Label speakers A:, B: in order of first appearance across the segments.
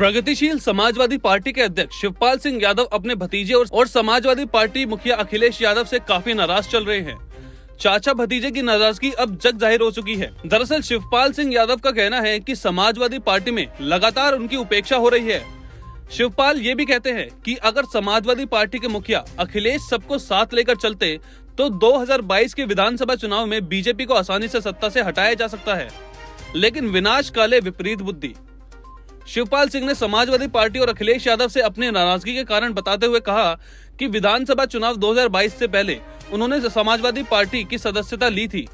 A: प्रगतिशील समाजवादी पार्टी के अध्यक्ष शिवपाल सिंह यादव अपने भतीजे और समाजवादी पार्टी मुखिया अखिलेश यादव से काफी नाराज चल रहे हैं। चाचा भतीजे की नाराजगी अब जग जाहिर हो चुकी है। दरअसल शिवपाल सिंह यादव का कहना है कि समाजवादी पार्टी में लगातार उनकी उपेक्षा हो रही है। शिवपाल ये भी कहते हैं कि अगर समाजवादी पार्टी के मुखिया अखिलेश सबको साथ लेकर चलते तो 2022 के विधानसभा चुनाव में बीजेपी को आसानी से सत्ता से हटाया जा सकता है, लेकिन विनाश काले विपरीत बुद्धि। शिवपाल सिंह ने समाजवादी पार्टी और अखिलेश यादव से अपनी नाराजगी के कारण बताते हुए कहा कि विधानसभा चुनाव 2022 से पहले उन्होंने समाजवादी पार्टी की सदस्यता ली थी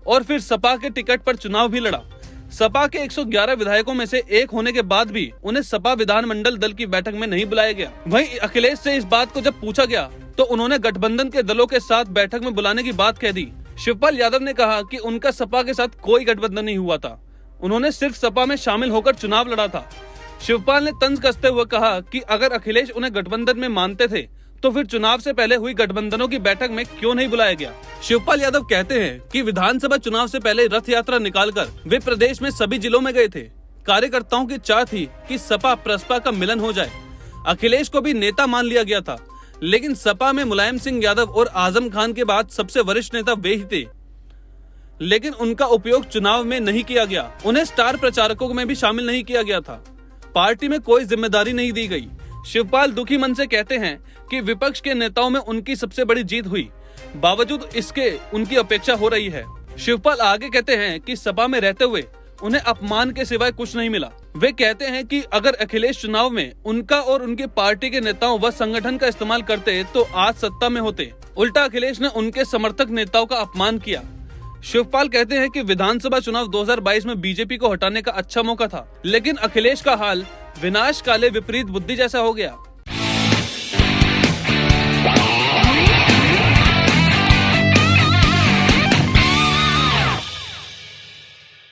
A: और फिर सपा के टिकट पर चुनाव भी लड़ा। सपा के 111 विधायकों में से एक होने के बाद भी उन्हें सपा विधानमंडल दल की बैठक में नहीं बुलाया गया। वहीं अखिलेश से इस बात को जब पूछा गया तो उन्होंने गठबंधन के दलों के साथ बैठक में बुलाने की बात कह दी। शिवपाल यादव ने कहा कि उनका सपा के साथ कोई गठबंधन नहीं हुआ था, उन्होंने सिर्फ सपा में शामिल होकर चुनाव लड़ा था। शिवपाल ने तंज कसते हुए कहा कि अगर अखिलेश उन्हें गठबंधन में मानते थे तो फिर चुनाव से पहले हुई गठबंधनों की बैठक में क्यों नहीं बुलाया गया। शिवपाल यादव कहते हैं कि विधानसभा चुनाव से पहले रथ यात्रा निकालकर वे प्रदेश में सभी जिलों में गए थे। कार्यकर्ताओं की चाह थी कि सपा प्रसपा का मिलन हो जाए। अखिलेश को भी नेता मान लिया गया था, लेकिन सपा में मुलायम सिंह यादव और आजम खान के बाद सबसे वरिष्ठ नेता वे ही थे, लेकिन उनका उपयोग चुनाव में नहीं किया गया। उन्हें स्टार प्रचारकों में भी शामिल नहीं किया गया था। पार्टी में कोई जिम्मेदारी नहीं दी गई। शिवपाल दुखी मन से कहते हैं कि विपक्ष के नेताओं में उनकी सबसे बड़ी जीत हुई, बावजूद इसके उनकी अपेक्षा हो रही है। शिवपाल आगे कहते हैं कि सपा में रहते हुए उन्हें अपमान के सिवाय कुछ नहीं मिला। वे कहते हैं कि अगर अखिलेश चुनाव में उनका और उनकी पार्टी के नेताओं व संगठन का इस्तेमाल करते तो आज सत्ता में होते। उल्टा अखिलेश ने उनके समर्थक नेताओं का अपमान किया। शिवपाल कहते हैं कि विधानसभा चुनाव 2022 में बीजेपी को हटाने का अच्छा मौका था, लेकिन अखिलेश का हाल विनाश काले विपरीत बुद्धि जैसा हो गया।